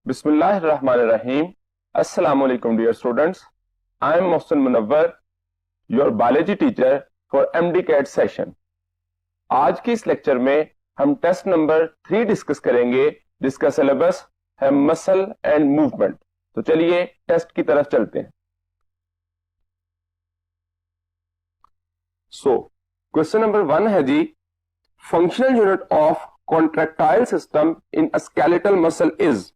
Bismillahirrahmanirrahim. Assalamu alaikum dear students. I am Mohsin Munawwar, your biology teacher for MD-CAT session. आज की इस lecture में हम test number 3 discuss करेंगे जिसका सिलेबस है मसल एंड मूवमेंट। तो चलिए टेस्ट की तरफ चलते हैं। क्वेश्चन नंबर 1 है जी, functional unit of contractile system in skeletal muscle is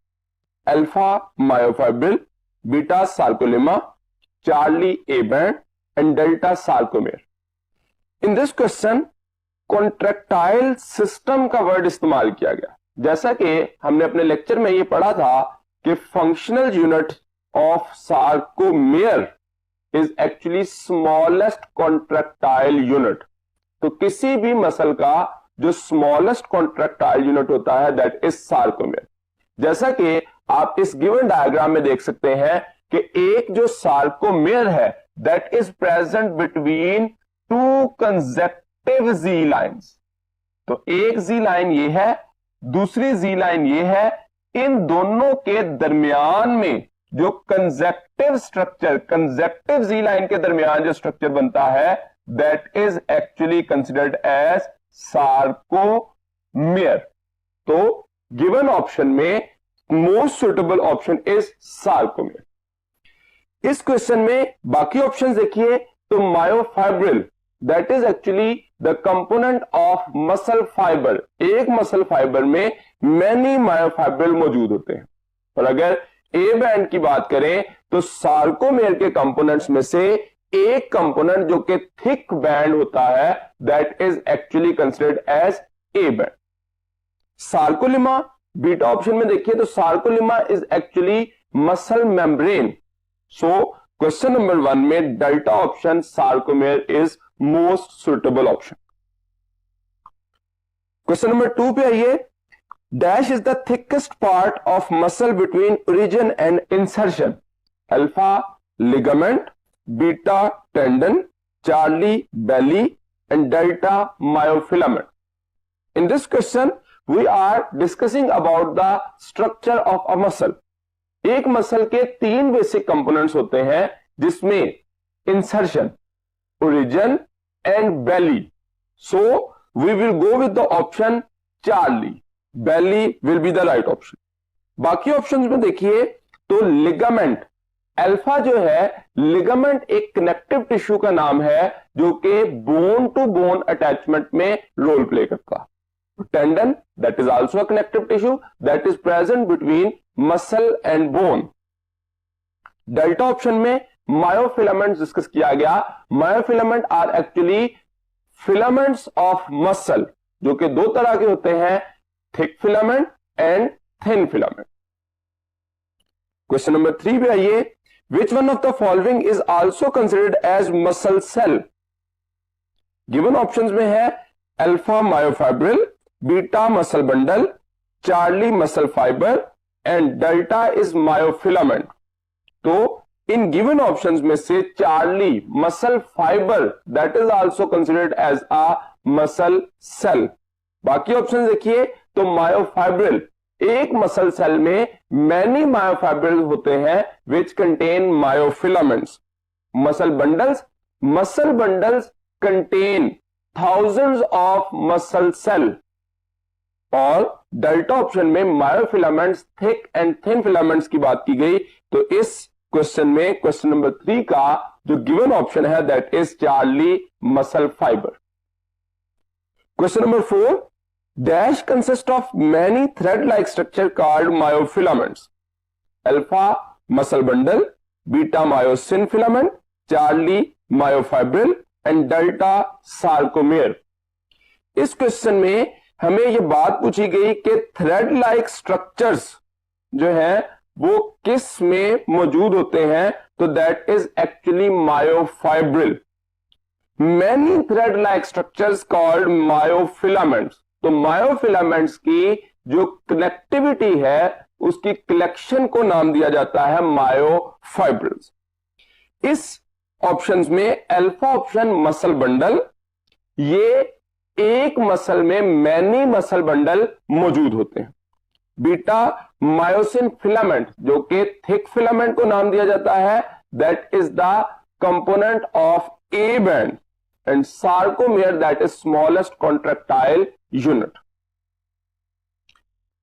alpha myofibril, beta sarcolemma, Charlie A band and delta sarcomere. In this question contractile system का वर्ड इस्तेमाल किया गया। जैसा कि हमने अपने लेक्चर में ये पढ़ा था कि functional unit of sarcomere is actually smallest contractile unit. तो किसी भी मसल का जो स्मॉलेस्ट कॉन्ट्रैक्टाइल यूनिट होता है दैट इज सार्कोमेर। जैसा कि आप इस गिवन डायग्राम में देख सकते हैं कि एक जो सार्कोमेर है that is present between two consecutive Z lines. तो एक जी लाइन ये है, दूसरी जी लाइन ये है। इन दोनों के दरमियान में जो consecutive structure, consecutive Z line के दरमियान जो स्ट्रक्चर बनता है that is actually considered as sarcomere. तो गिवन ऑप्शन में most suitable option is sarcomere. इस क्वेश्चन में बाकी ऑप्शंस देखिए तो myofibril that is actually the component of muscle fibre. एक मसल फाइबर में मैनी मायोफाइब्रिल मौजूद होते हैं। और अगर ए बैंड की बात करें तो सार्कोमेर के कंपोनेंट्स में से एक कंपोनेंट जो कि थिक बैंड होता है that is actually considered as A band. Sarcolemma beta option में देखिए तो sarcolemma is actually muscle membrane. So question number 1 में delta option sarcomere is most suitable option. Question number 2 पे आइए। Dash is the thickest part of muscle between origin and insertion. Alpha ligament, beta tendon, Charlie belly and delta myofilament. In this question, we are discussing about the structure of a muscle. एक muscle के 3 basic components होते हैं जिसमें insertion, origin and belly. So we will go with the option Charlie. Belly will be the right option. बाकी options में देखिए तो ligament, alpha जो है लिगामेंट एक कनेक्टिव टिश्यू का नाम है जो कि बोन टू बोन अटैचमेंट में रोल प्ले करता है। Tendon that is also a connective tissue that is present between muscle and bone. Delta option में मायोफिलामेंट्स डिस्कस किया गया। Myofilament are actually filaments of muscle जो कि 2 तरह के होते हैं, thick filament and thin filament. Question number 3 पे आइए। Which one of the following is also considered as muscle cell. Given options में है alpha myofibril, beta muscle bundle, Charlie muscle fibre and delta is myofilament. तो इन given options में से Charlie muscle fibre that is also considered as a muscle cell. बाकी option देखिए तो myofibril, एक muscle cell में मैनी मायोफाइब्रिल होते हैं which contain myofilaments. Muscle bundles contain thousands of muscle cell। और डेल्टा ऑप्शन में myofilaments, thick and thin filaments की बात की गई। तो इस क्वेश्चन में क्वेश्चन नंबर 3 का जो गिवन ऑप्शन है that is Charlie muscle fibre. Question number 4, dash consist of many thread like structure called myofilaments. Alpha muscle bundle, beta myosin filament, Charlie myofibril and delta sarcomere. इस question में हमें यह बात पूछी गई कि थ्रेड लाइक स्ट्रक्चर्स जो है वो किस में मौजूद होते हैं। तो that is actually myofibril. Many thread like structures called myofilaments. तो मायोफिलामेंट्स की जो कनेक्टिविटी है उसकी कलेक्शन को नाम दिया जाता है मायोफाइब्रिल्स। इस ऑप्शंस में अल्फा ऑप्शन मसल बंडल, ये एक मसल में मैनी मसल बंडल मौजूद होते हैं। बीटा मायोसिन फिलामेंट, जो कि थिक फिलामेंट को नाम दिया जाता है, that is the component of A band, and sarcomere that is smallest contractile unit.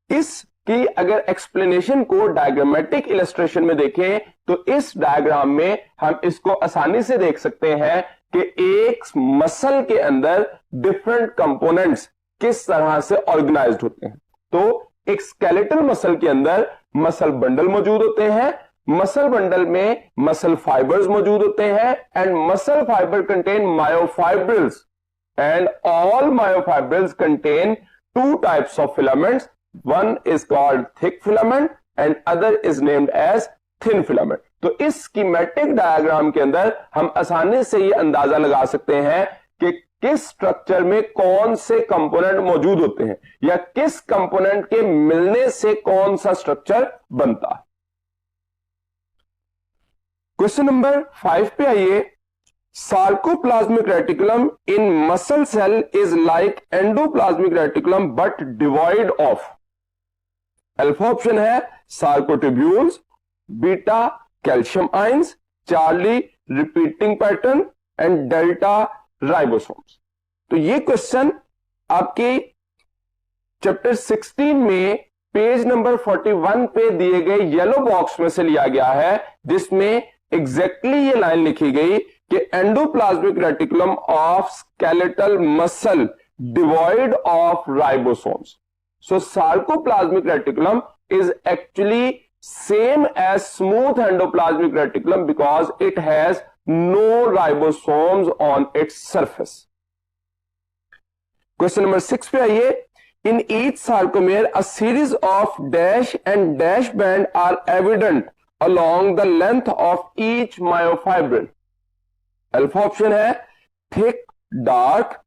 इसकी अगर एक्सप्लेनेशन को डायग्रामेटिक इलस्ट्रेशन में देखें तो इस डायग्राम में हम इसको आसानी से देख सकते हैं कि एक मसल के अंदर डिफरेंट कंपोनेंट्स किस तरह से ऑर्गेनाइज्ड होते हैं। तो एक स्केलेटल मसल के अंदर मसल बंडल मौजूद होते हैं, मसल बंडल में मसल फाइबर्स मौजूद होते हैं, and muscle fibre contain myofibrils, and all myofibrils contain two types of filaments, one is called thick filament and other is named as thin filament. तो इस schematic diagram के अंदर हम आसानी से यह अंदाजा लगा सकते हैं कि किस स्ट्रक्चर में कौन से कंपोनेंट मौजूद होते हैं या किस कंपोनेंट के मिलने से कौन सा स्ट्रक्चर बनता है। क्वेश्चन नंबर 5 पे आइए। Sarcoplasmic reticulum in muscle cell is like endoplasmic reticulum but devoid of. Alpha option है sarcotubules, beta calcium ions, Charlie repeating pattern and delta ribosomes. तो ये क्वेश्चन आपके चैप्टर 16 में पेज नंबर 41 पे दिए गए येलो बॉक्स में से लिया गया है, जिसमें एग्जैक्टली ये लाइन लिखी गई कि endoplasmic reticulum of skeletal muscle devoid of ribosomes. So sarcoplasmic reticulum is actually same as smooth endoplasmic reticulum because it has no ribosomes on its surface. Question number 6 पे आइए। In each sarcomere, a series of dash and dash band are evident along the length of each myofibril. Alpha option है thick dark,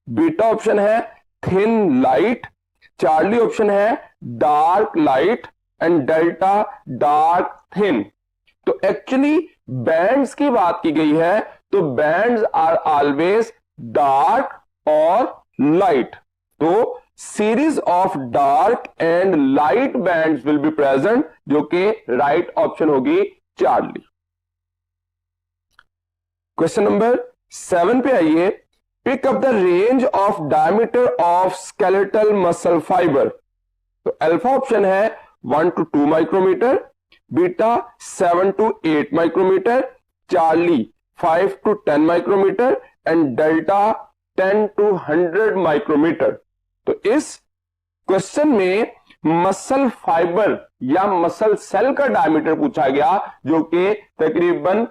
beta option है thin light, charlie option है dark light and delta dark thin. तो actually bands की बात की गई है तो बैंड्स आर ऑलवेज डार्क और लाइट। तो series of dark and light bands will be present, जो कि राइट ऑप्शन होगी चार्ली। क्वेश्चन नंबर 7 पे आइए। Pick up the range of diameter of skeletal muscle fibre. तो अल्फा ऑप्शन है 1 to 2 micrometre, beta 7 to 8 micrometre, Charlie 5 to 10 micrometre and delta 10 to 100 micrometre. तो इस question में मसल फाइबर या muscle cell का diameter पूछा गया, जो कि तकरीबन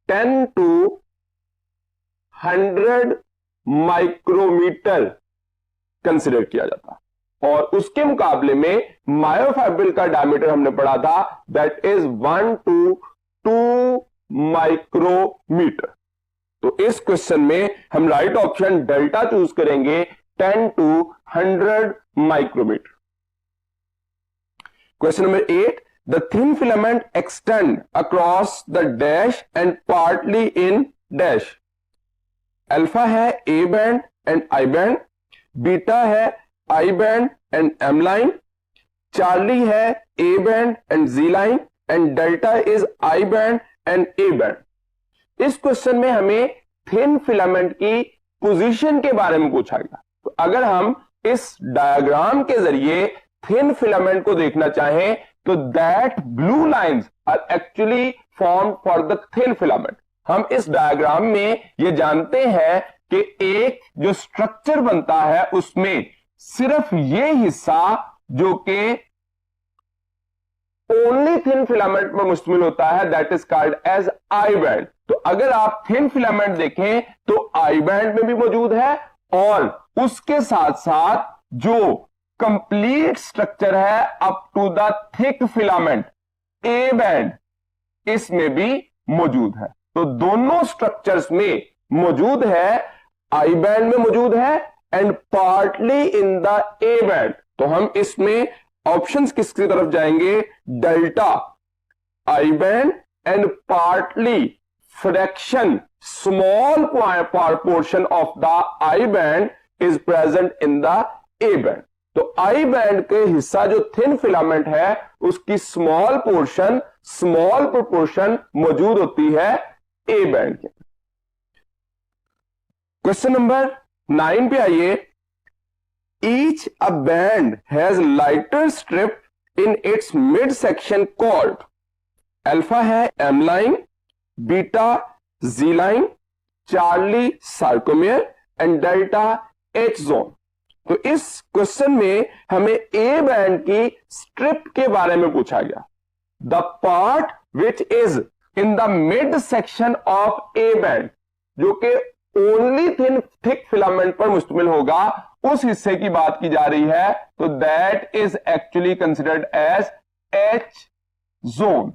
10 to 100 माइक्रोमीटर कंसिडर किया जाता है, और उसके मुकाबले में मायोफाइब्रिल का डायमीटर हमने पढ़ा था दैट इज 1 to 2 माइक्रोमीटर। तो इस क्वेश्चन में हम राइट ऑप्शन डेल्टा चूज करेंगे 10 to 100 micrometre. Question number 8। The thin filament extend across the dash and partly in dash. Alpha है A band and I band, beta है I band and M line, Charlie है A band and Z line, and delta is I band and A band. इस question में हमें thin filament की position के बारे में पूछा गया। तो अगर हम इस डायग्राम के जरिए थिन फिलामेंट को देखना चाहें तो that blue lines are actually formed for the thin filament. हम इस डायग्राम में ये जानते हैं कि एक जो स्ट्रक्चर बनता है उसमें सिर्फ ये हिस्सा जो कि ओनली थिन फिलामेंट पर मुश्तमिल होता है that is called as I band. तो अगर आप थिन फिलामेंट देखें तो आई बैंड में भी मौजूद है, और उसके साथ साथ जो कंप्लीट स्ट्रक्चर है up to the thick filament A band, इसमें भी मौजूद है। तो दोनों स्ट्रक्चर्स में मौजूद है, आई बैंड में मौजूद है and partly in the A band. तो हम इसमें ऑप्शंस किसकी तरफ जाएंगे? Delta I band and partly fraction small portion of the I band is present in the A band. तो आई बैंड के हिस्सा जो थिन फिलामेंट है उसकी स्मॉल प्रोपोर्शन मौजूद होती है ए बैंड के। क्वेश्चन नंबर 9 पे आइए। Each A band has lighter strip in its mid section called, alpha है M line, beta Z line, Charlie sarcomere and delta H zone. तो इस क्वेश्चन में हमें ए बैंड की स्ट्रिप के बारे में पूछा गया। The part which is in the mid section of A band, जो कि ओनली थिक फिलामेंट पर मुश्तमिल होगा, उस हिस्से की बात की जा रही है। तो that is actually considered as H zone,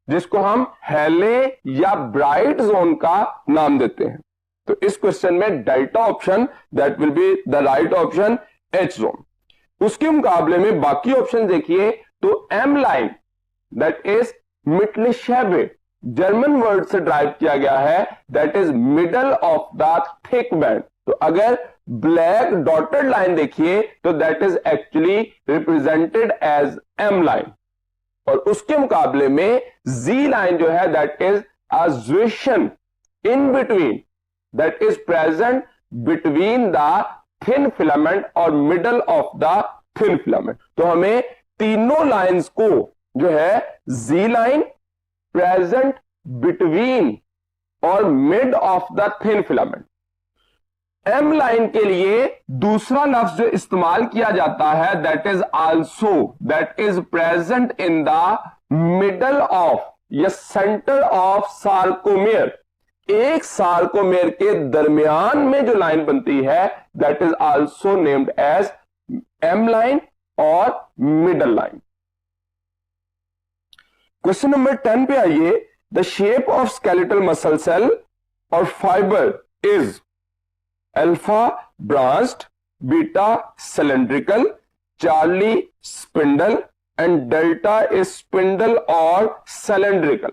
जिसको हम हेले या ब्राइट जोन का नाम देते हैं। तो इस क्वेश्चन में delta option that will be the right option, H zone. उसके मुकाबले में बाकी ऑप्शन देखिए तो एम लाइन दैट इज मिटलिशेबे, जर्मन वर्ड से ड्राइव किया गया है, that is middle of the thick band. तो अगर ब्लैक डॉटेड लाइन देखिए तो that is actually represented as M line. और उसके मुकाबले में जी लाइन जो है दैट इज अ ज्विशन in between, that is present between the thin filament और middle of the thin filament. तो हमें तीनों लाइंस को जो है जी लाइन, प्रेजेंट बिटवीन और mid of the thin filament. M line के लिए दूसरा लफ्ज जो इस्तेमाल किया जाता है that is also, that is present in the middle of या सेंटर ऑफ सार्कोमेयर। एक सार्कोमेयर के दरमियान में जो लाइन बनती है that is also named as M line और मिडल लाइन। क्वेश्चन नंबर 10 पे आइए। The shape of skeletal muscle cell और fibre is alpha branched, beta cylindrical, Charlie spindle and delta is spindle और सिलेंड्रिकल।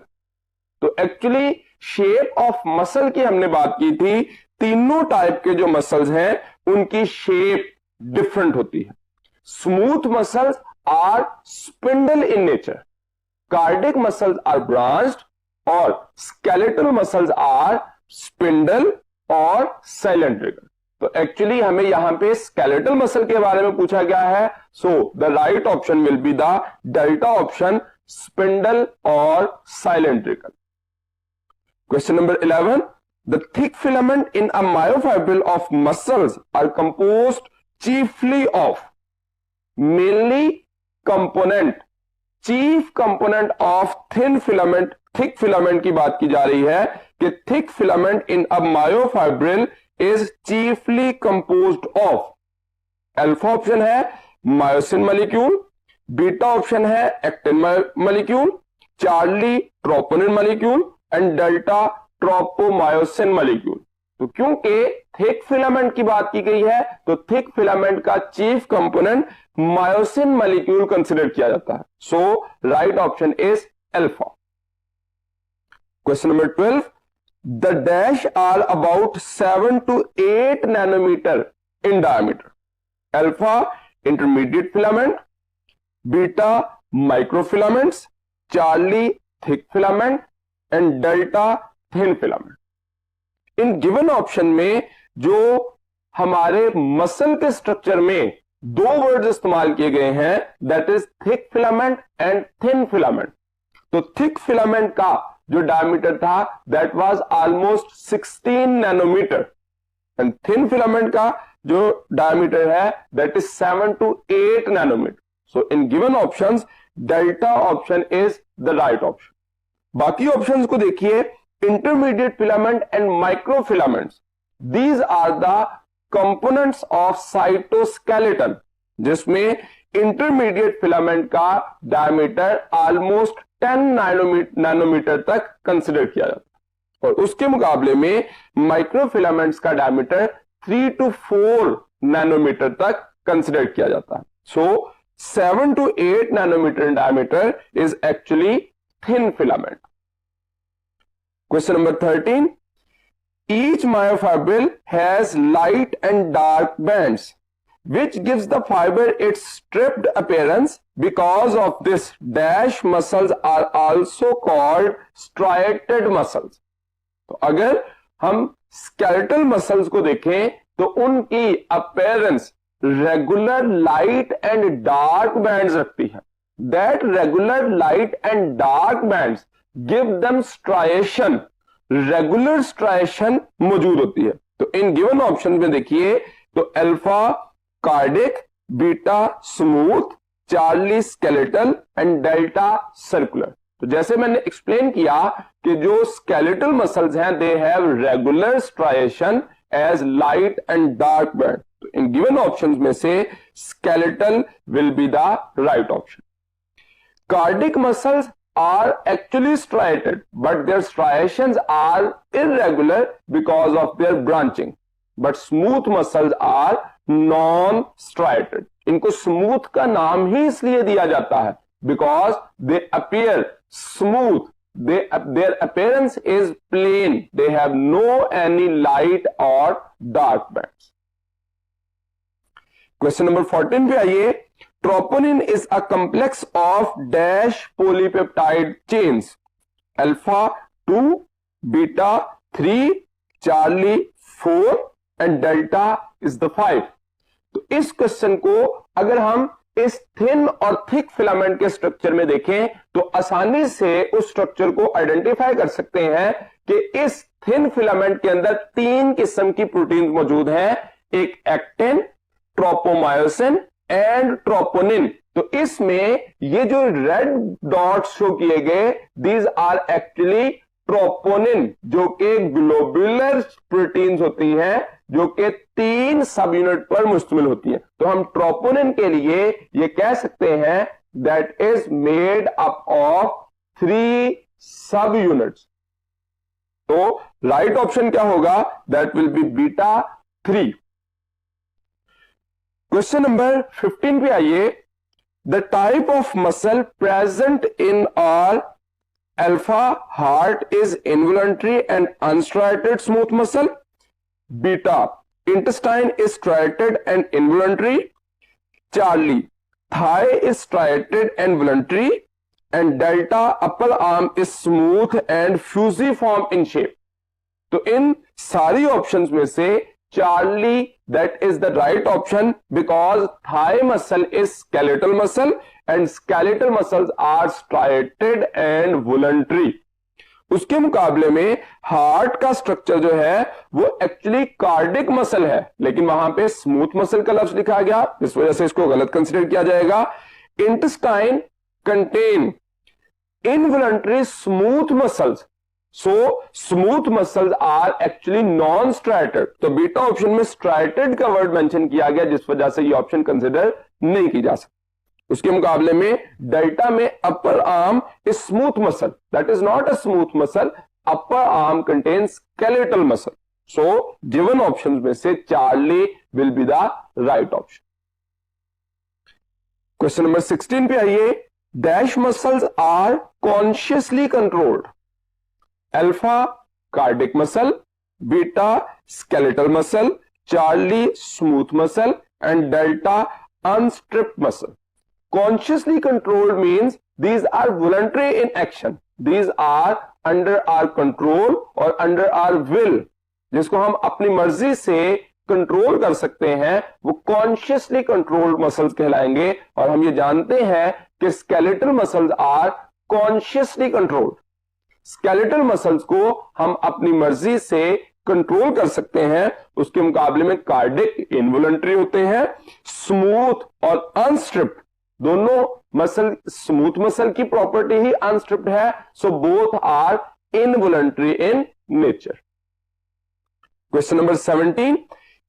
तो एक्चुअली शेप ऑफ मसल की हमने बात की थी। तीनों टाइप के जो मसल्स हैं उनकी शेप डिफरेंट होती है। Smooth muscles are spindle in nature, cardiac muscles are branched और स्केलेटल मसल्स आर स्पिंडल और सिलेंड्रिकल। तो एक्चुअली हमें यहां पे स्केलेटल मसल के बारे में पूछा गया है। So the right option will be the delta option, spindle और cylindrical. Question number 11. The thick filament in a myofibril of muscles are composed chiefly of, mainly component, chief component of thin filament, thick filament की बात की जा रही है कि thick filament in a myofibril is chiefly composed of, alpha option है myosin molecule, beta option है actin molecule, Charlie troponin molecule and delta tropomyosin molecule. तो क्योंकि थिक फिलामेंट की बात की गई है तो थिक फिलामेंट का chief component myosin molecule consider किया जाता है। So right option is alpha. Question number 12. The dash are about 7 to 8 nanometre in diameter, alpha intermediate filament, beta microfilaments, Charlie thick filament and delta thin filament. In given option में जो हमारे muscle के structure में दो words इस्तेमाल किए गए हैं that is thick filament and thin filament. तो थिक फिलामेंट का जो डायमीटर था that was almost 16 nanometre and thin filament का जो डायमीटर है that is 7 to 8 nanometre. So in given options delta option is the right option. बाकी options को देखिए। Intermediate filament and microfilaments, these are the components of cytoskeleton, जिसमें intermediate filament का diameter almost 10 nanometre तक consider किया जाता है और उसके मुकाबले में माइक्रोफिलामेंट्स का डायमीटर 3 to 4 नैनोमीटर तक कंसिडर किया जाता है। सो 7 to 8 nanometer in diameter is actually thin filament. Question number 13. Each myofibril has light and dark bands which gives the fiber its stripped appearance. Because of this, dash muscles are also called striated muscles. तो अगर हम skeletal muscles को देखें तो उनकी appearance regular light and dark bands रखती है. That regular light and dark bands give them striation. Regular striation मौजूद होती है. तो इन गिवन ऑप्शन में देखिए तो alpha cardiac, beta smooth, Charlie skeletal and delta circular. तो जैसे मैंने एक्सप्लेन किया कि जो स्केलेटल मसल्स हैं they have regular striation as light and dark band. तो इन गिवन ऑप्शंस में से skeletal will be the right option. Cardiac muscles are actually striated, but their striations are irregular because of their branching. But smooth muscles are non-striated. इनको smooth का नाम ही इसलिए दिया जाता है because they appear smooth. Their appearance is plain. They have no any light or dark bands. Question number 14 पे आइए. Troponin is a complex of dash polypeptide chains. Alpha 2, beta 3, Charlie 4 and delta is the 5. तो इस question को अगर हम इस thin और thick filament के स्ट्रक्चर में देखें तो आसानी से उस स्ट्रक्चर को आइडेंटिफाई कर सकते हैं कि इस थिन फिलामेंट के अंदर 3 किस्म की प्रोटीन मौजूद हैं. एक एक्टिन, ट्रोपोमायोसिन एंड ट्रोपोनिन. तो इसमें ये जो रेड डॉट्स शो किए गए दीज आर एक्चुअली ट्रोपोनिन, जो कि ग्लोबुलर प्रोटीन्स होती हैं जो कि 3 सब यूनिट पर मुश्तमिल होती हैं. तो हम ट्रोपोनिन के लिए ये कह सकते हैं that is made up of 3 subunits. तो राइट ऑप्शन क्या होगा? That will be beta 3. Question number 15 पे आइए. The type of muscle present in are alpha heart is involuntary and unstriated smooth muscle. Beta intestine is striated and involuntary. Charlie thigh is striated and voluntary. And delta upper arm is smooth and fusiform in shape. तो इन सारी options में से Charlie, that is the right option because thigh muscle is skeletal muscle and skeletal muscles are striated and voluntary. उसके मुकाबले में heart का structure जो है वो एक्चुअली कार्डिक मसल है, लेकिन वहां पे स्मूथ मसल का लफ्ज लिखा गया, इस वजह से इसको गलत कंसीडर किया जाएगा. Intestine contain involuntary smooth muscles. So smooth muscles are actually non-striated. तो बीटा ऑप्शन में striated का वर्ड मेंशन किया गया जिस वजह से ये ऑप्शन कंसिडर नहीं की जा सकती. उसके मुकाबले में डेल्टा में upper arm is smooth muscle. That is not a smooth muscle. Upper arm contains skeletal muscle. So given options में से Charlie will be the right option. Question number 16 पे आइए. Dash muscles are consciously controlled. Alpha cardiac muscle, beta skeletal muscle, Charlie smooth muscle and delta unstriped muscle. Consciously controlled means these are voluntary in action. These are under our control और under our will. जिसको हम अपनी मर्जी से control कर सकते हैं वो कॉन्शियसली कंट्रोल्ड मसल्स कहलाएंगे. और हम ये जानते हैं कि skeletal muscles are consciously controlled. Skeletal muscles को हम अपनी मर्जी से कंट्रोल कर सकते हैं. उसके मुकाबले में कार्डिक इनवॉलंटरी होते हैं. स्मूथ और अनस्ट्रिप्ड दोनों मसल, स्मूथ मसल की प्रॉपर्टी ही अनस्ट्रिप्ड है. So both are involuntary in nature. Question number 17.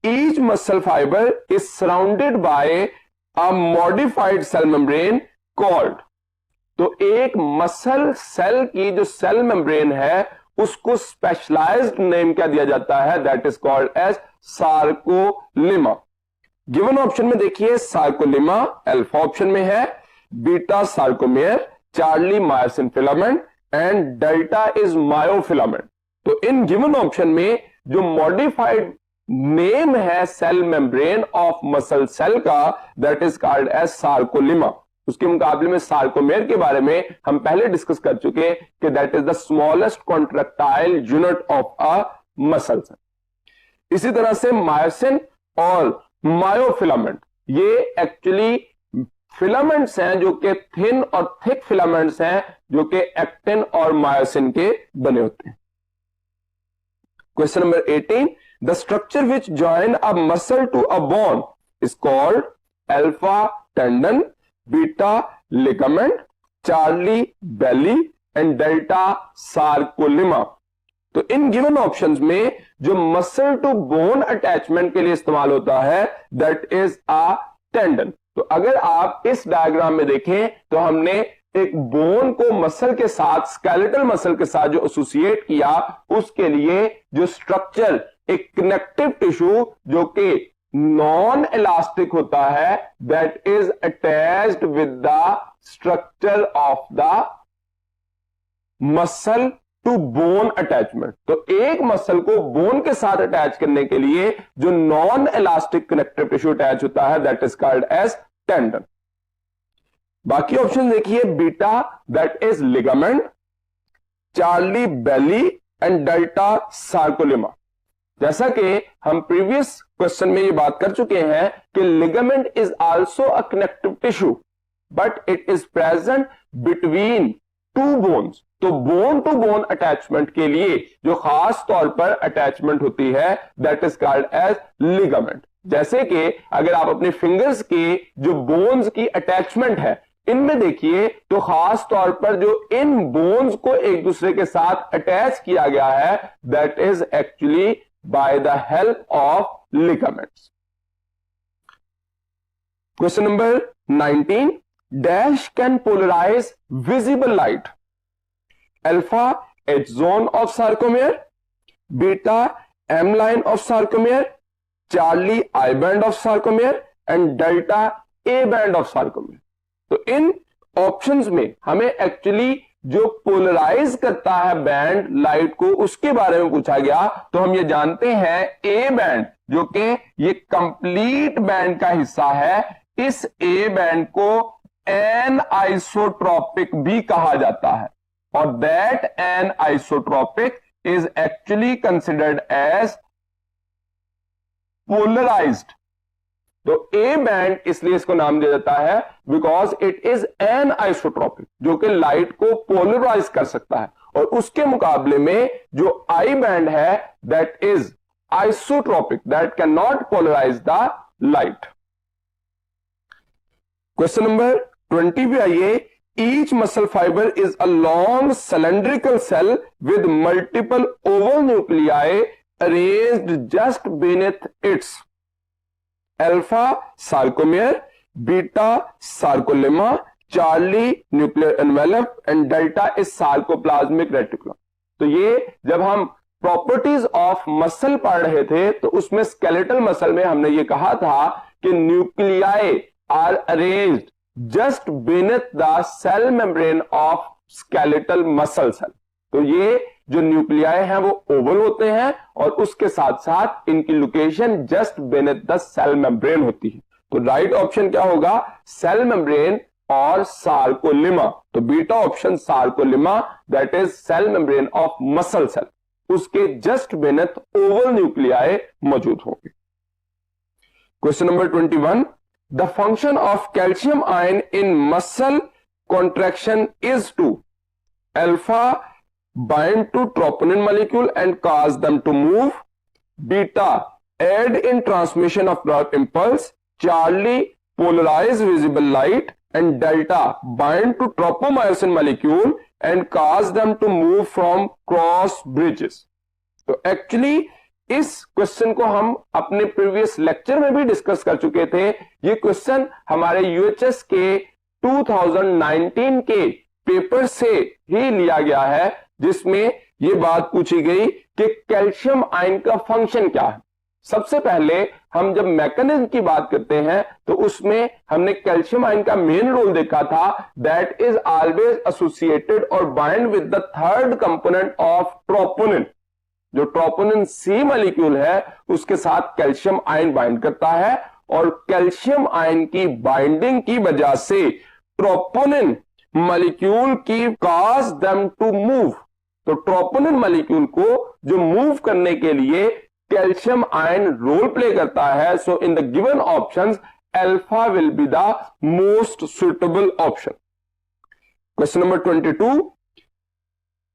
Each muscle fibre is surrounded by a modified cell membrane called. तो एक मसल सेल की जो सेल मेम्ब्रेन है उसको स्पेशलाइज्ड नेम क्या दिया जाता है? That is called as sarcolemma. Given option में देखिए सार्कोलिमा अल्फा ऑप्शन में है, beta sarcomere, Charlie myosin filament and delta is myofilament. तो इन गिवन ऑप्शन में जो मॉडिफाइड नेम है cell membrane of muscle cell का, that is called as sarcolemma. उसके मुकाबले में सार्कोमेर के बारे में हम पहले डिस्कस कर चुके कि that is the smallest contractile unit of a muscle cell. इसी तरह से मायोसिन और मायोफिलामेंट, ये एक्चुअली फिलामेंट्स हैं जो कि थिन और थिक फिलामेंट्स हैं जो कि एक्टिन और मायोसिन के बने होते हैं। Question number 18, the structure which join a muscle to a bone is called alpha tendon, beta ligament, Charlie belly and delta sarcolemma. तो इन गिवन ऑप्शंस में जो मसल टू बोन अटैचमेंट के लिए इस्तेमाल होता है दैट इज अ टेंडन। तो अगर आप इस डायग्राम में देखें तो हमने एक बोन को मसल के साथ, स्केलेटल मसल के साथ जो एसोसिएट किया, उसके लिए जो स्ट्रक्चर, एक कनेक्टिव टिश्यू जो कि नॉन इलास्टिक होता है, that is attached with the structure of the muscle to bone attachment. तो एक मसल को बोन के साथ अटैच करने के लिए जो non elastic connective tissue attach होता है that is called as tendon. बाकी ऑप्शन देखिए, beta that is ligament, Charlie belly and delta sarcolemma. जैसा कि हम प्रीवियस क्वेश्चन में ये बात कर चुके हैं कि ligament is also a connective tissue but it is present between two bones. तो बोन टू बोन अटैचमेंट के लिए जो खास तौर पर अटैचमेंट होती है that is called as ligament. जैसे कि अगर आप अपने फिंगर्स के जो बोन्स की अटैचमेंट है इनमें देखिए तो खास तौर पर जो इन बोन्स को एक दूसरे के साथ अटैच किया गया है that is actually by the help of ligaments. Question number 19, dash can polarise visible light, alpha H zone of sarcomere, beta M line of sarcomere, Charlie I band of sarcomere and delta A band of sarcomere. तो इन options में हमें actually जो polarise करता है band light को उसके बारे में पूछा गया। तो हम ये जानते हैं ए बैंड जो कि ये कंप्लीट बैंड का हिस्सा है, इस ए बैंड को एन आइसोट्रॉपिक भी कहा जाता है और that anisotropic is actually considered as polarised. तो ए बैंड इसलिए इसको नाम दिया जाता है because it is anisotropic जो कि लाइट को पोलराइज कर सकता है, और उसके मुकाबले में जो आई बैंड है that is isotropic, that can not polarise the light. Question number 20 पे आइए, each muscle fibre is a long cylindrical cell with multiple oval nuclei arranged just beneath its, alpha sarcomere, beta sarcolemma, Charlie nuclear envelope and delta is sarcoplasmic reticulum. तो ये जब हम properties of muscle पढ़ रहे थे तो उसमें skeletal muscle में हमने ये कहा था कि nuclei are arranged just beneath the cell membrane of skeletal muscle cell. तो ये जो न्यूक्लियाई हैं वो ओवल होते हैं और उसके साथ साथ इनकी location just beneath the cell membrane होती है। तो राइट ऑप्शन क्या होगा, सेल मेम्ब्रेन और सार्कोलिमा। तो beta option sarcolemma that is cell membrane of muscle cell, उसके जस्ट बीनेथ ओवल न्यूक्लियाई मौजूद होंगे। Question number 21, the function of calcium ion in muscle contraction is to alpha bind to troponin molecule and cause them to move, beta aid in transmission of blood impulse, Charlie polarize visible light and delta bind to tropomyosin molecule and cause them to move from cross bridges। तो actually इस question को हम अपने previous lecture में भी discuss कर चुके थे। ये क्वेश्चन हमारे यूएचएस के 2019 के पेपर से ही लिया गया है जिसमें यह बात पूछी गई कि कैल्शियम आयन का फंक्शन क्या है। सबसे पहले हम जब मैकेनिज्म की बात करते हैं तो उसमें हमने कैल्शियम आयन का मेन रोल देखा था, दैट इज ऑलवेज एसोसिएटेड और bind with the third component of troponin. जो ट्रोपोनिन सी मॉलिक्यूल है उसके साथ कैल्शियम आयन बाइंड करता है और कैल्शियम आयन की बाइंडिंग की वजह से ट्रोपोनिन मॉलिक्यूल की कॉज देम टू मूव। तो ट्रोपोनिन मॉलिक्यूल को जो मूव करने के लिए कैल्शियम आयन रोल प्ले करता है। So in the given options alpha will be the most suitable option. Question number 22,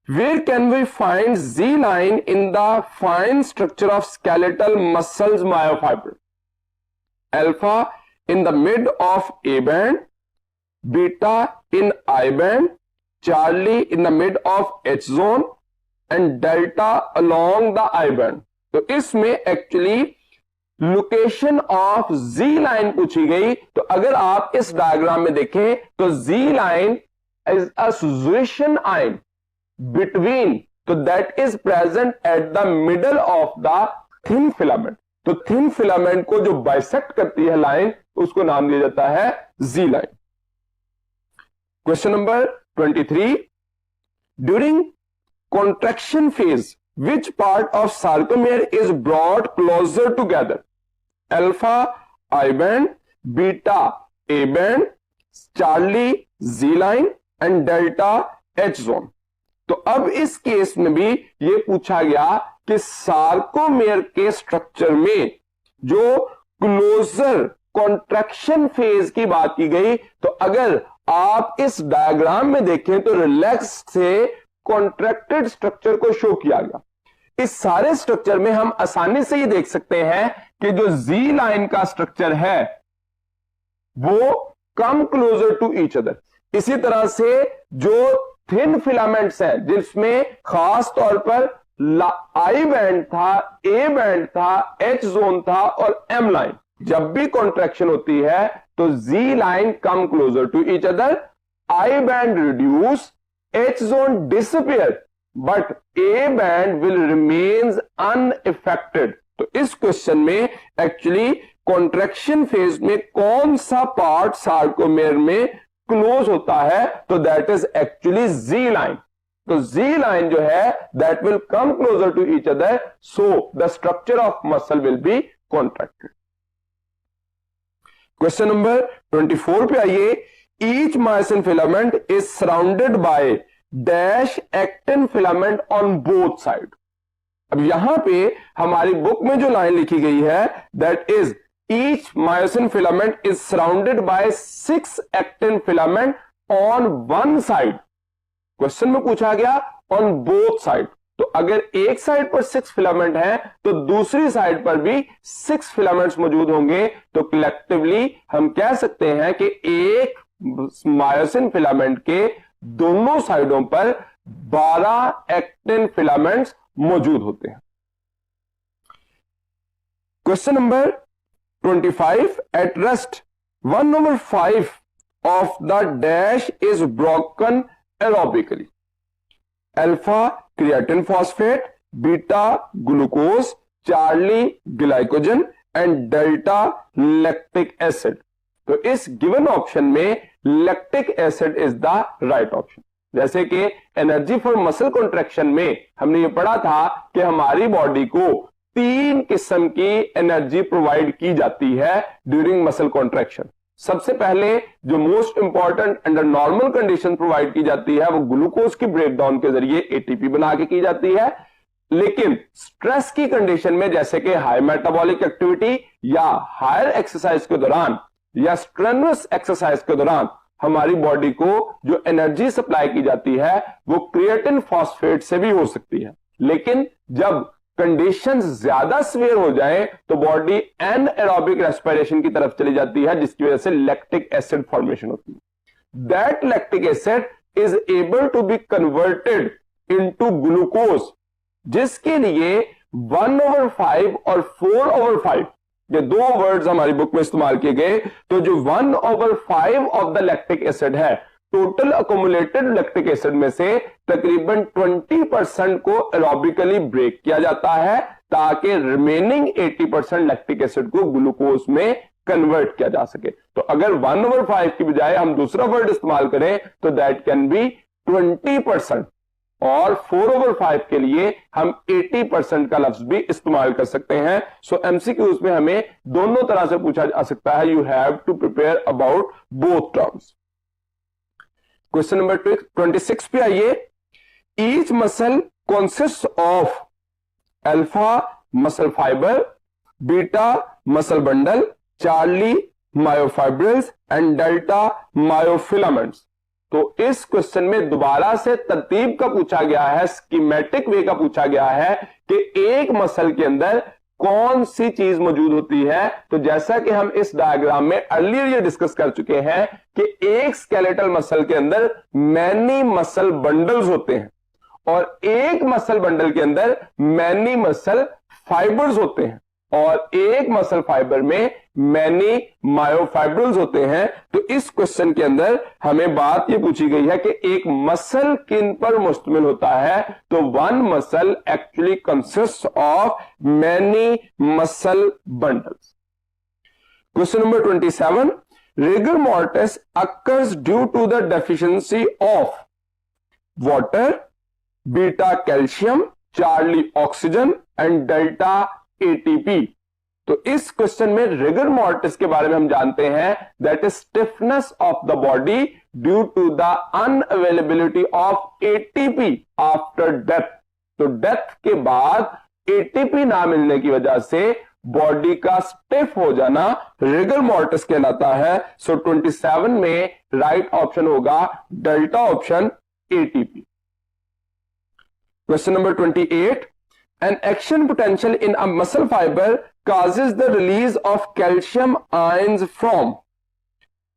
where can we find Z line in the fine structure of skeletal muscles myofiber? Alpha in the mid of A band, beta in I band, Charlie in the mid of H zone and delta along the I band। तो इसमें actually location of Z line पूछी गई। तो अगर आप इस diagram में देखें तो Z line is a suggestion ion between, तो that is present at the middle of the thin filament। तो थिन फिलामेंट को जो बाइसेक्ट करती है लाइन उसको नाम दिया जाता है Z line. Question number 23, during contraction phase which part of sarcomere is brought closer together? Alpha I band, beta A band, Charlie Z line and delta H zone. तो अब इस केस में भी यह पूछा गया कि सार्कोमेयर के स्ट्रक्चर में जो क्लोजर कॉन्ट्रैक्शन फेज की बात की गई, तो अगर आप इस डायग्राम में देखें तो रिलैक्स से कॉन्ट्रैक्टेड स्ट्रक्चर को शो किया गया। इस सारे स्ट्रक्चर में हम आसानी से ये देख सकते हैं कि जो जी लाइन का स्ट्रक्चर है वो come closer to each other. इसी तरह से जो थिन फिलामेंट्स हैं जिसमें खास तौर पर आई बैंड था, ए बैंड था, एच जोन था और एम लाइन, जब भी कॉन्ट्रैक्शन होती है तो Z line come closer to each other, I band reduce, H zone disappear but A band will remains unaffected. तो इस क्वेश्चन में एक्चुअली कॉन्ट्रैक्शन फेज में कौन सा पार्ट सार्कोमेयर में क्लोज होता है, तो that is actually Z line. तो जी लाइन जो है that will come closer to each other, so the structure of muscle will be contracted. Question number 24 पे आइए, each myosin filament is surrounded by dash actin filament on both side. अब यहां पे हमारी book में जो लाइन लिखी गई है that is each myosin filament is surrounded by 6 actin filament on one side। Question में पूछा गया on both side, तो अगर एक साइड पर 6 फिलामेंट है तो दूसरी साइड पर भी 6 फिलामेंट्स मौजूद होंगे। तो कलेक्टिवली हम कह सकते हैं कि एक मायोसिन फिलामेंट के दोनों साइडों पर 12 एक्टिन फिलामेंट्स मौजूद होते हैं। Question number 25, at rest 1/5 of the dash is broken aerobically। Alpha creatine phosphate, beta glucose, Charlie glycogen and delta lactic acid. तो इस गिवन ऑप्शन में lactic acid is the right option. जैसे कि energy for muscle contraction में हमने ये पढ़ा था कि हमारी बॉडी को 3 किस्म की एनर्जी प्रोवाइड की जाती है ड्यूरिंग मसल कॉन्ट्रैक्शन। सबसे पहले जो most important under normal condition provide की जाती है वो ग्लूकोज की ब्रेकडाउन के जरिए एटीपी बना के की जाती है। लेकिन स्ट्रेस की कंडीशन में जैसे कि हाई मेटाबॉलिक एक्टिविटी या हायर एक्सरसाइज के दौरान या स्ट्रेनुअस एक्सरसाइज के दौरान हमारी बॉडी को जो एनर्जी सप्लाई की जाती है वो क्रिएटिन फॉस्फेट से भी हो सकती है। लेकिन जब कंडीशन ज्यादा सीवियर हो जाए तो बॉडी एनएरोबिक रेस्पिरेशन की तरफ चली जाती है जिसकी वजह से लैक्टिक एसिड फॉर्मेशन होती है। That lactic acid is able to be converted into glucose, जिसके लिए 1/5 और 4/5 ये दो वर्ड्स हमारी बुक में इस्तेमाल किए गए। तो जो 1/5 ऑफ द लैक्टिक एसिड है, टोटल अकोमुलेटेड लैक्टिक एसिड में से तकरीबन 20% को एरोबिकली ब्रेक किया जाता है ताकि रिमेनिंग 80% लैक्टिक एसिड को ग्लूकोज में कन्वर्ट किया जा सके। तो अगर 1/5 की बजाय हम दूसरा वर्ड इस्तेमाल करें तो दैट कैन बी 20% और 4/5 के लिए हम 80% का लफ्ज भी इस्तेमाल कर सकते हैं। सो एमसीक्यूज में हमें दोनों तरह से पूछा जा सकता है। You have to prepare about both terms. Question number 26 पे आइए। Each muscle consist of alpha muscle fibre, beta muscle bundle, Charlie myofibrils and delta myofilaments. तो इस क्वेश्चन में दोबारा से तरतीब का पूछा गया है, स्कीमेटिक वे का पूछा गया है कि एक मसल के अंदर कौन सी चीज मौजूद होती है। तो जैसा कि हम इस डायग्राम में अर्लियर ये डिस्कस कर चुके हैं कि एक स्केलेटल मसल के अंदर मैनी मसल बंडल्स होते हैं और एक मसल बंडल के अंदर मैनी मसल फाइबर्स होते हैं और एक मसल फाइबर में मैनी मायोफाइब्रिल्स होते हैं। तो इस क्वेश्चन के अंदर हमें बात यह पूछी गई है कि एक मसल किन पर मुश्तमिल होता है। तो one muscle actually consist of many muscle bundles. Question number 27, rigor mortis occurs due to the deficiency of water, beta calcium, Charlie oxygen and delta ATP. तो इस क्वेश्चन में रिगर मॉर्टिस के बारे में हम जानते हैं that is stiffness of the body due to the unavailability of ATP after death. तो डेथ के बाद एटीपी ना मिलने की वजह से बॉडी का स्टिफ हो जाना रिगर मॉर्टिस कहलाता है। सो 27 में राइट ऑप्शन होगा delta option ATP. Question number 28. An action potential in a muscle fiber causes the release of calcium ions from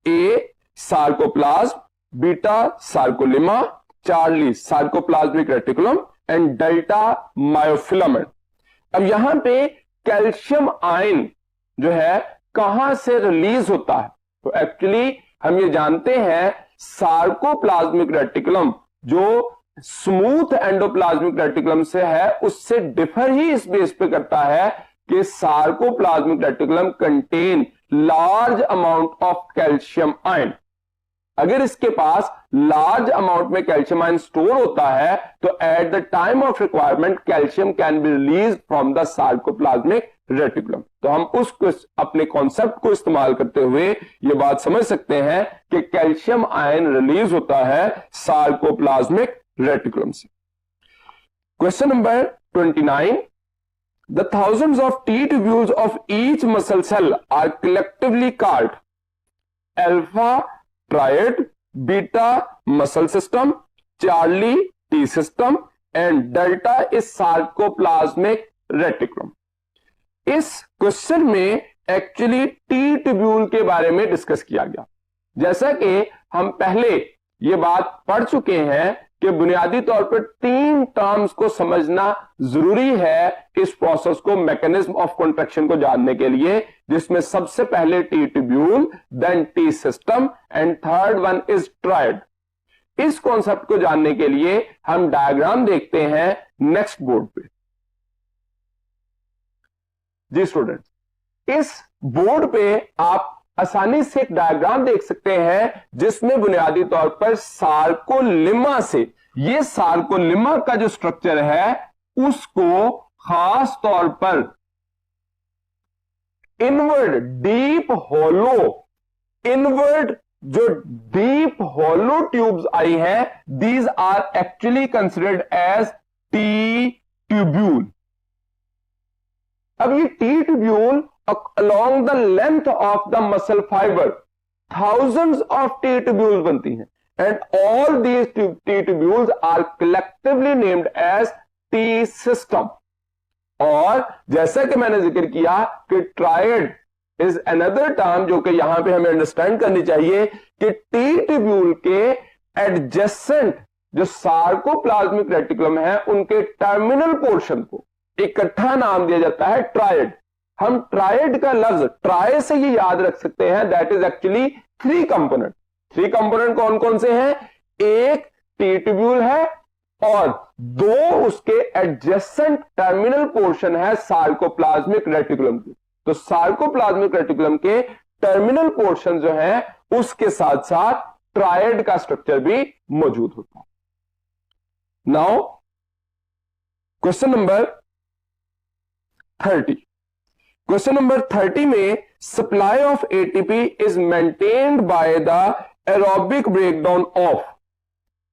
A. Sarcoplasm, beta sarcolemma, Charlie sarcoplasmic reticulum and delta myofilament. अब यहां पे calcium ion जो है कहां से release होता है। तो एक्चुअली हम ये जानते हैं सार्कोप्लाज्मिक रेटिकुलम जो स्मूथ एंडोप्लाज्मिक रेटिकुलम से है उससे डिफर ही इस बेस पे करता है कि sarcoplasmic reticulum contain large amount of calcium ion. अगर इसके पास लार्ज अमाउंट में कैल्शियम आयन स्टोर होता है तो at the time of requirement calcium can be release from the sarcoplasmic reticulum. तो हम उसको अपने कॉन्सेप्ट को इस्तेमाल करते हुए ये बात समझ सकते हैं कि कैल्शियम आयन रिलीज होता है सार्कोप्लाज्मिक रेटिकुलम से। Question number 29, the thousands of T tubules of each muscle cell are collectively called alpha triad, beta muscle system, Charlie T system and delta is sarcoplasmic reticulum। इस question में actually T tubule के बारे में discuss किया गया। जैसा कि हम पहले ये बात पढ़ चुके हैं कि बुनियादी तौर पर 3 टर्म्स को समझना जरूरी है इस प्रोसेस को, मैकेनिज्म ऑफ कॉन्ट्रैक्शन को जानने के लिए, जिसमें सबसे पहले T tubule, then T system and third one is triad. इस कॉन्सेप्ट को जानने के लिए हम डायग्राम देखते हैं नेक्स्ट बोर्ड पे। जी स्टूडेंट, इस बोर्ड पे आप आसानी से एक डायग्राम देख सकते हैं जिसमें बुनियादी तौर पर सार्कोलिमा से, ये सार्कोलिमा का जो स्ट्रक्चर है उसको खास तौर पर इनवर्ड डीप जो डीप होलो ट्यूब्स आई हैं, these are actually considered as T tubule. अब ये T tubule along the length of the muscle fiber thousands of T tubules बनती हैं and all these T tubules are collectively named as T system। और जैसा कि मैंने जिक्र किया कि ट्रायड इज अनदर टर्म जो कि यहां पे हमें अंडरस्टैंड करनी चाहिए कि टी ट्यूब्यूल के एडजेसेंट जो सार्कोप्लाज्मिक रेटिकुलम है उनके टर्मिनल पोर्शन को इकट्ठा नाम दिया जाता है ट्रायड। हम ट्रायड का लफ्ज ट्राई से ये याद रख सकते हैं, that is actually 3 component. 3 component कौन कौन से हैं? एक टी ट्यूब्यूल है और 2 उसके एडजेसेंट टर्मिनल पोर्शन है सार्कोप्लाज्मिक रेटिकुलम की। तो सार्कोप्लाज्मिक रेटिकुलम के टर्मिनल पोर्शन जो है उसके साथ साथ ट्रायड का स्ट्रक्चर भी मौजूद होता है। Now question number 30। Question number 30 में supply of ATP is maintained by the aerobic breakdown of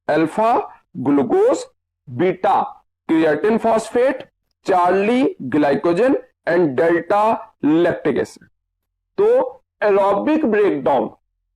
alpha glucose, beta creatine phosphate, Charlie glycogen and delta lactic acid. तो एरोबिक ब्रेकडाउन,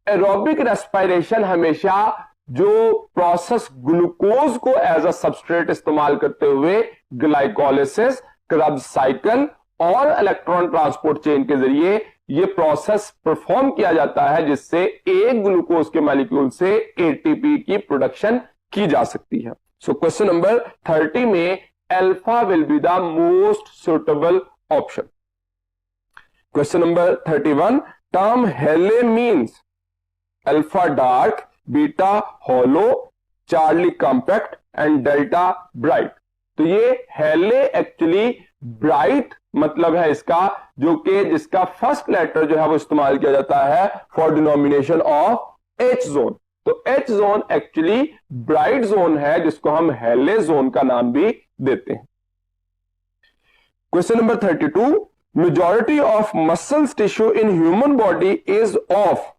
एरोबिक रेस्पिरेशन हमेशा जो process glucose को as a substrate इस्तेमाल करते हुए glycolysis, Krebs cycle और electron transport chain के जरिए ये प्रोसेस परफॉर्म किया जाता है, जिससे एक ग्लूकोज के मॉलिक्यूल से एटीपी की प्रोडक्शन की जा सकती है। सो क्वेश्चन नंबर 30 में alpha will be the most suitable option. Question number 31, term हेले means alpha dark, beta hollow, Charlie compact and delta bright. तो ये हेले एक्चुअली ब्राइट मतलब है इसका, जो कि जिसका फर्स्ट लेटर जो है वो इस्तेमाल किया जाता है for denomination of H zone. तो H zone actually bright zone है, जिसको हम हेले जोन का नाम भी देते हैं। Question number 32, majority of muscles tissue in human body is of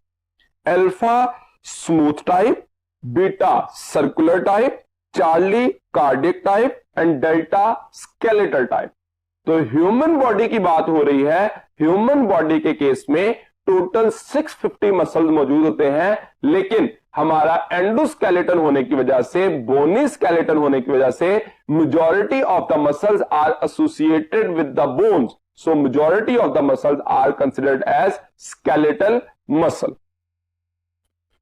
alpha smooth type, beta circular type, Charlie cardiac type and delta skeletal type. तो ह्यूमन बॉडी की बात हो रही है। ह्यूमन बॉडी के केस में टोटल 650 मसल्स मौजूद होते हैं, लेकिन हमारा एंडोस्केलेटन होने की वजह से, बोनी स्केलेटन होने की वजह से majority of the muscles are associated with the bones, so majority of the muscles are considered as skeletal muscle.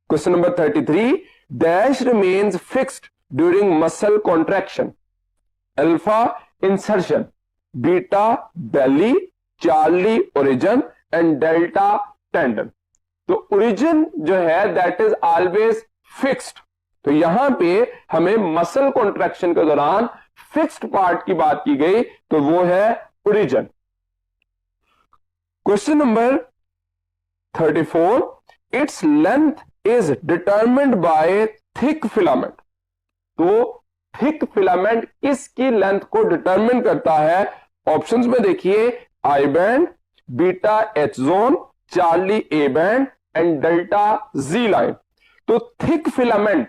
Question number 33, dash remains fixed during muscle contraction, alpha insertion, beta belly, Charlie origin and delta tendon. तो origin जो है that is always fixed. तो यहां पे हमें muscle contraction के दौरान fixed part की बात की गई, तो वो है origin. Question number 34, its length is determined by thick filament. तो थिक फिलामेंट किसकी लेंथ को डिटरमिन करता है? ऑप्शंस में देखिए, I band, beta H zone, Charlie A band and delta Z line. तो thick filament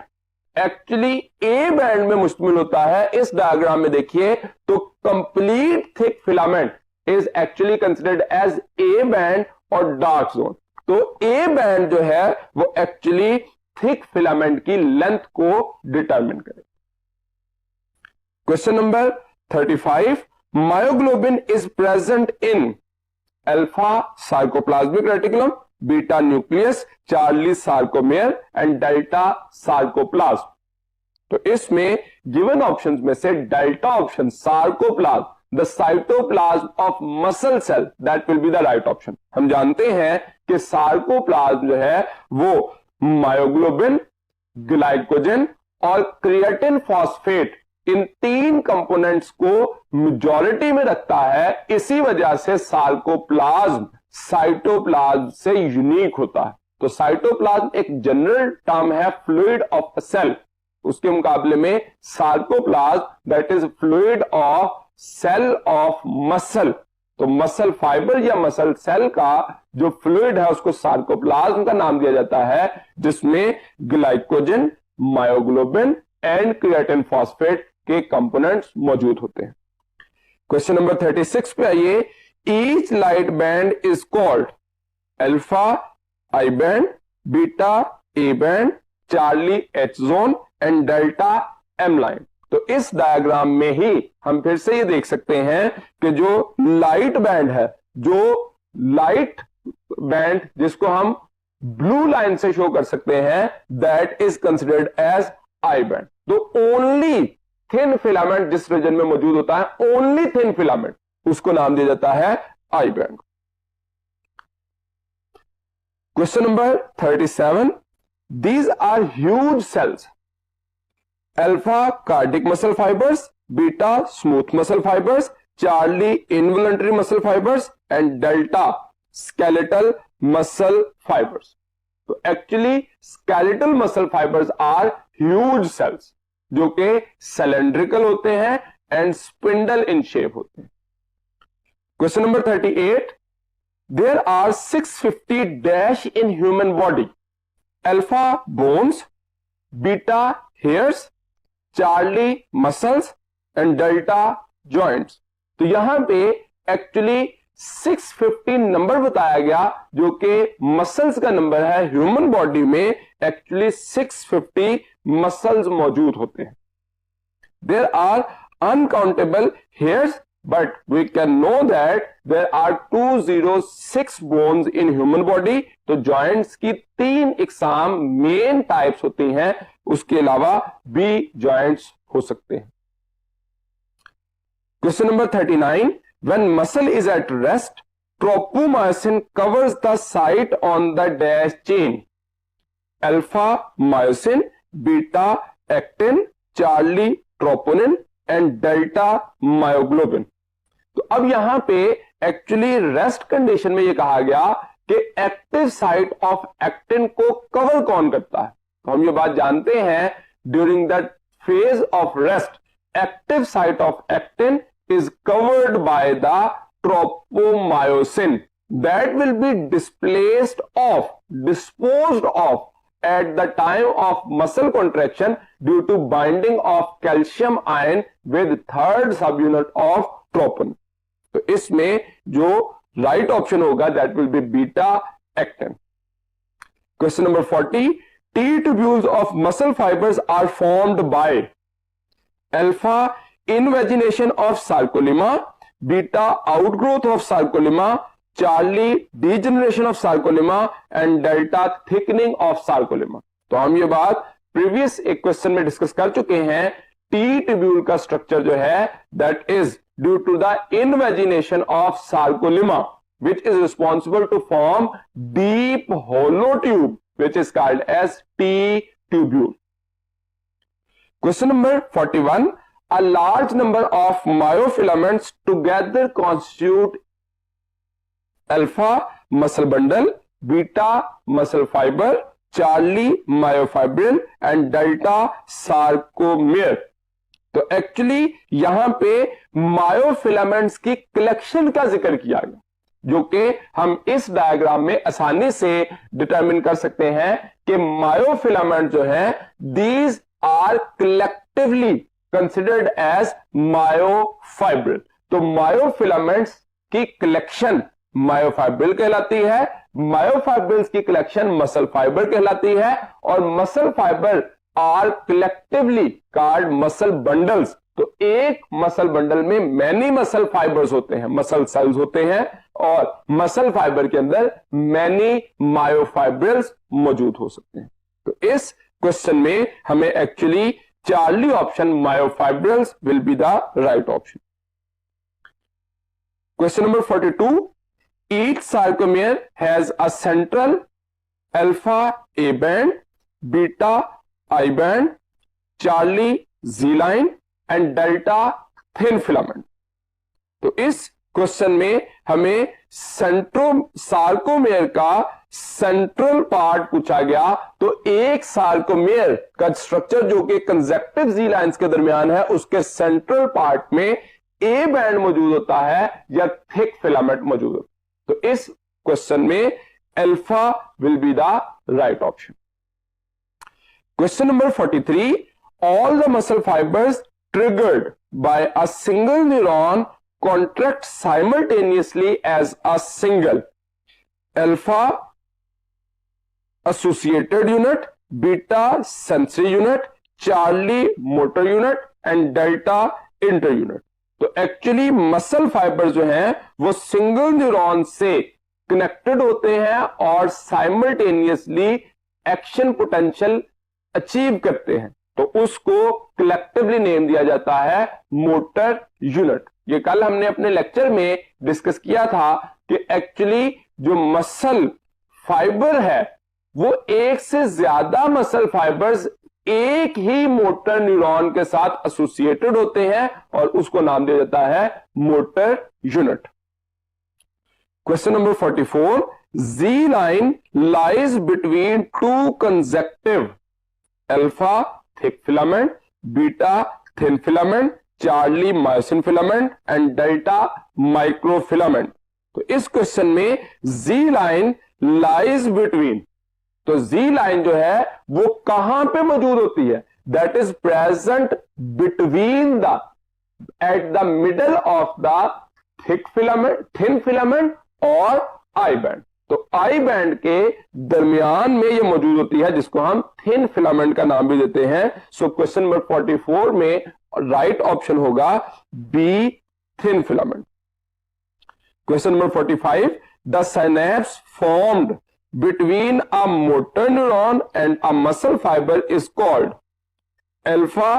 actually A band में मुश्तमिल होता है। इस डायग्राम में देखिए तो complete thick filament is actually considered as A band और डार्क जोन। तो ए बैंड जो है वो एक्चुअली थिक फिलामेंट की लेंथ को डिटरमिन करेगा। Question number 35, myoglobin is present in alpha sarcoplasmic reticulum, beta nucleus, Charlie sarcomere and delta sarcoplasm. तो इसमें गिवन ऑप्शंस में से delta option sarcoplasm, the cytoplasm of muscle cell, that will be the right option. हम जानते हैं कि sarcoplasm जो है वो मायोग्लोबिन, ग्लाइकोजन और क्रिएटिन फॉस्फेट, इन तीन कंपोनेंट्स को मेजॉरिटी में रखता है। इसी वजह से सार्कोप्लाज्म साइटोप्लाज्म से यूनिक होता है। तो साइटोप्लाज्म एक जनरल टर्म है फ्लूइड ऑफ सेल, उसके मुकाबले में sarcoplasm that is fluid of cell of muscle. तो मसल फाइबर या मसल सेल का जो फ्लूइड है उसको सार्कोप्लाज्म का नाम दिया जाता है, जिसमें glycogen, myoglobin and creatine phosphate के कंपोनेंट्स मौजूद होते हैं। क्वेश्चन नंबर 36 पे आइए, each light band is called alpha I band, beta A band, Charlie H zone and delta M line. तो इस डायग्राम में ही हम फिर से ये देख सकते हैं कि जो लाइट बैंड है, जो लाइट बैंड जिसको हम ब्लू लाइन से शो कर सकते हैं, that is considered as I band. तो ओनली थिन फिलामेंट जिस रीजन में मौजूद होता है, ओनली थिन फिलामेंट, उसको नाम दिया जाता है I band. Question number 37, these are huge cells, alpha cardiac muscle fibres, beta smooth muscle fibres, Charlie involuntary muscle fibres and delta skeletal muscle fibres. तो actually skeletal muscle fibres are huge cells. जो कि cylindrical होते हैं and spindle in shape होते हैं। Question number 38, there are 650 dash in human body, alpha bones, beta hairs, Charlie muscles and delta joints. तो यहां पे एक्चुअली 650 नंबर बताया गया जो कि मसल्स का नंबर है। ह्यूमन बॉडी में एक्चुअली 650 मसल्स मौजूद होते हैं। There are uncountable hairs but we can know that there are 206 bones in human body. तो जॉइंट्स की 3 इकसाम मेन टाइप्स होती हैं, उसके अलावा भी जॉइंट्स हो सकते हैं। Question number 39, when muscle is at rest, tropomyosin covers the site on the dash chain, alpha myosin, beta actin, charlie troponin and delta myoglobin। तो अब यहां पे एक्चुअली रेस्ट कंडीशन में ये कहा गया कि एक्टिव साइट ऑफ एक्टिन को कवर कौन करता है। तो हम ये बात जानते हैं, during the phase of rest active site of actin is covered by the tropomyosin that will be disposed of at the time of muscle contraction due to binding of calcium ion with third subunit of tropon। तो इसमें जो right option होगा that will be beta actin. Question number 40, T tubules of muscle fibers are formed by alpha invagination of sarcolemma, beta outgrowth of sarcolemma, charlie degeneration of sarcolemma and delta thickening of sarcolemma। तो हम ये बात previous एक question में discuss कर चुके हैं। T tubule का स्ट्रक्चर जो है that is due to the invagination of sarcolemma which is responsible to form deep hollow tube which is called as T tubule। Question number 41, a large number of myofilaments together constitute alpha muscle bundle, beta muscle fiber, charlie myofibril and delta sarcomere। तो actually यहां पे myofilaments की collection का जिक्र किया गया जो कि हम इस डायग्राम में आसानी से डिटरमिन कर सकते हैं कि मायोफिलामेंट जो है these are collectively considered as myofibril. तो मायोफिलामेंट्स की कलेक्शन मायोफाइब्रिल कहलाती है, मायोफाइब्रिल्स की कलेक्शन मसल फाइबर कहलाती है और muscle fiber are collectively called muscle bundles. तो एक मसल बंडल में मैनी मसल फाइबर्स होते हैं, मसल सेल्स होते हैं और मसल फाइबर के अंदर मैनी मायोफाइब्रिल्स मौजूद हो सकते हैं। तो इस क्वेश्चन में हमें actually Charlie option myofibrils will be the right option. Question number 42, each sarcomere has a central alpha A band, beta I band, Charlie Z line and delta thin filament. तो इस क्वेश्चन में हमें sarcomere का central part पूछा गया। तो एक sarcomere का स्ट्रक्चर जो कि कंजेक्टिव जी लाइंस के दरमियान है उसके सेंट्रल पार्ट में ए बैंड मौजूद होता है या थिक फिलामेंट मौजूद होता है। तो इस क्वेश्चन में alpha will be the right option. Question number 43, all the muscle fibers triggered by a single neuron contract simultaneously as a single alpha associated unit, beta sensory unit, charlie motor unit and delta inter unit। तो actually muscle fibre जो हैं वो single neuron से connected होते हैं और simultaneously action potential achieve करते हैं। तो उसको कलेक्टिवली नेम दिया जाता है मोटर यूनिट। ये कल हमने अपने लेक्चर में डिस्कस किया था कि एक्चुअली जो मसल फाइबर है वो एक से ज्यादा मसल फाइबर्स एक ही मोटर न्यूरॉन के साथ एसोसिएटेड होते हैं और उसको नाम दिया जाता है motor unit. Question number 44, Z line lies between two conjunctive alpha thick filament, beta thin filament, Charlie myosin filament and delta microfilament. तो इस क्वेश्चन में जी लाइन लाइज बिटवीन, तो जी लाइन जो है वो कहां पे मौजूद होती है, that is present between the, at the middle of the thick filament, thin filament और आई बैंड। तो आई बैंड के दरमियान में ये मौजूद होती है, जिसको हम थिन फिलामेंट का नाम भी देते हैं। सो क्वेश्चन नंबर 44 में राइट ऑप्शन होगा B, thin filament. Question number 45, the synapse formed between a motor neuron and a muscle fiber is called alpha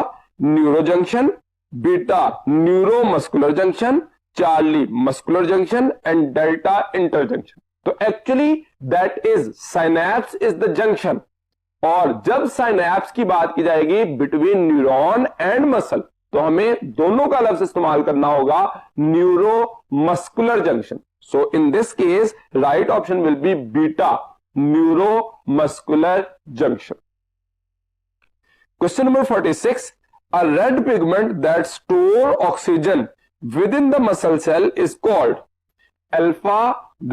neurojunction, beta neuromuscular junction, charlie muscular junction and delta interjunction। तो actually that is synapse is the junction, और जब synapse की बात की जाएगी between neuron and muscle, तो हमें दोनों का लफ्ज इस्तेमाल करना होगा neuromuscular junction. So in this case, right option will be beta, neuromuscular junction. Question number 46. A red pigment that store oxygen within the muscle cell is called alpha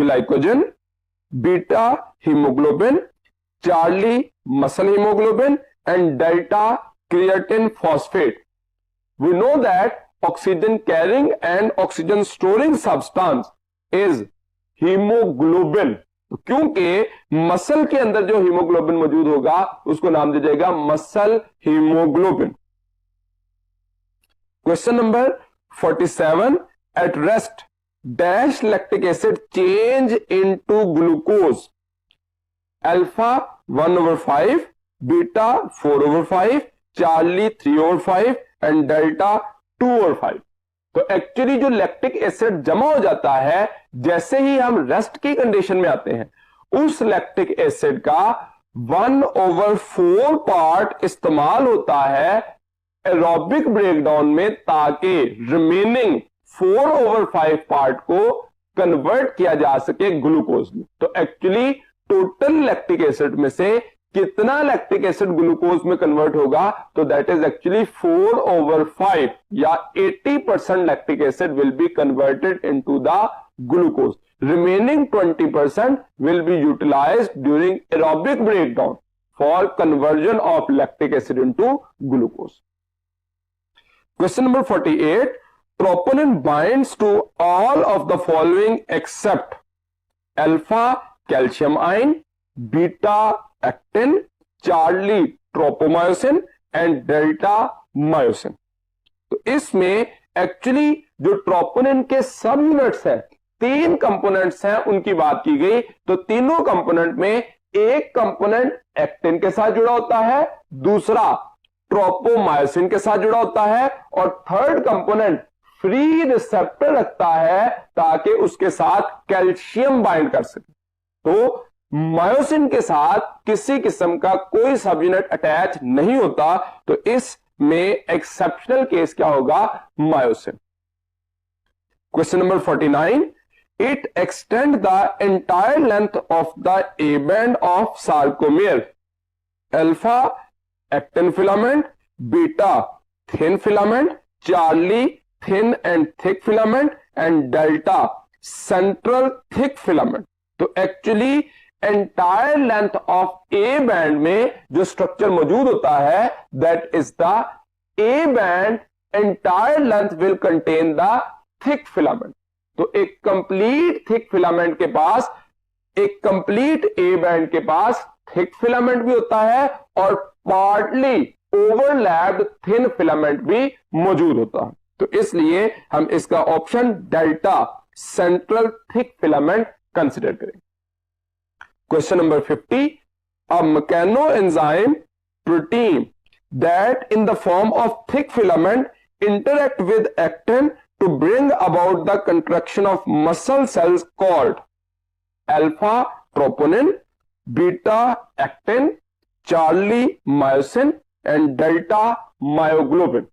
glycogen, beta hemoglobin, charlie muscle hemoglobin and delta creatine phosphate. We know that oxygen carrying and oxygen storing substance is haemoglobin. क्योंकि muscle के अंदर जो haemoglobin मौजूद होगा उसको नाम दिया जाएगा muscle haemoglobin. Question number 47, at rest dash lactic acid change into glucose, alpha 1/5, beta 4/5, Charlie 3/5 and delta 2/5। तो एक्चुअली जो लैक्टिक एसिड जमा हो जाता है जैसे ही हम रेस्ट की कंडीशन में आते हैं, उस लैक्टिक एसिड का 1/4 पार्ट इस्तेमाल होता है एरोबिक ब्रेकडाउन में, ताकि रिमेनिंग 4/5 पार्ट को कन्वर्ट किया जा सके ग्लूकोज में। तो एक्चुअली टोटल लैक्टिक एसिड में से कितना लैक्टिक एसिड ग्लूकोज में कन्वर्ट होगा, तो दैट इज एक्चुअली 4/5 या 80% lactic acid will be converted into the glucose. Remaining 20% will be utilized during aerobic breakdown for conversion of lactic acid into glucose. Question number 48, troponin binds to all of the following except alpha calcium ion, beta actin, Charlie tropomyosin and delta myosin. तो इसमें actually जो troponin के सब units हैं, 3 components हैं, उनकी बात की गई। तो तीनों कंपोनेंट में एक कंपोनेंट एक्टिन के साथ जुड़ा होता है, दूसरा ट्रोपोमायोसिन के साथ जुड़ा होता है और थर्ड कंपोनेंट फ्री रिसेप्टर रखता है ताकि उसके साथ कैल्शियम बाइंड कर सके। तो मायोसिन के साथ किसी किस्म का कोई सब यूनिट अटैच नहीं होता, तो इसमें एक्सेप्शनल केस क्या होगा, myosin. Question number 49, it extend the entire length of the A band of sarcomere, alpha actin filament, beta thin filament, Charlie thin and thick filament and delta central thick filament. तो actually entire length of A band में जो structure मौजूद होता है, that is the A band entire length will contain the thick filament. तो एक complete thick filament के पास, एक कंप्लीट ए बैंड के पास थिक फिलामेंट भी होता है और पार्टली ओवरलैप्ड थिन फिलामेंट भी मौजूद होता है। तो इसलिए हम इसका option delta central thick filament consider करेंगे। Question number 50, a mechanoenzyme protein that in the form of thick filament interact with actin to bring about the contraction of muscle cells called alpha troponin, beta actin, charlie myosin and delta myoglobin।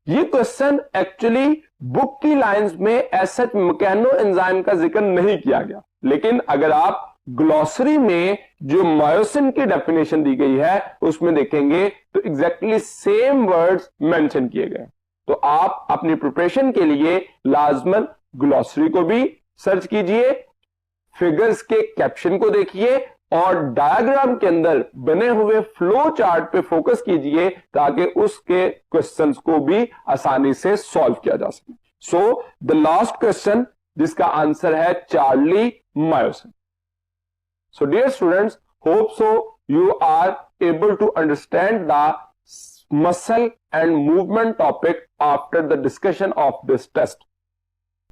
ये question actually book की lines में ऐसा mechano enzyme का जिक्र नहीं किया गया, लेकिन अगर आप ग्लॉसरी में जो मायोसिन की डेफिनेशन दी गई है उसमें देखेंगे तो एग्जैक्टली सेम वर्ड्स मेंशन किए गए। तो आप अपनी प्रिपरेशन के लिए लाजमन ग्लॉसरी को भी सर्च कीजिए, फिगर्स के कैप्शन को देखिए और डायग्राम के अंदर बने हुए फ्लो चार्ट पे फोकस कीजिए ताकि उसके क्वेश्चंस को भी आसानी से सॉल्व किया जा सके। सो द लास्ट क्वेश्चन जिसका आंसर है Charlie myosin. So dear students, hope so you are able to understand the muscle and movement topic after the discussion of this test.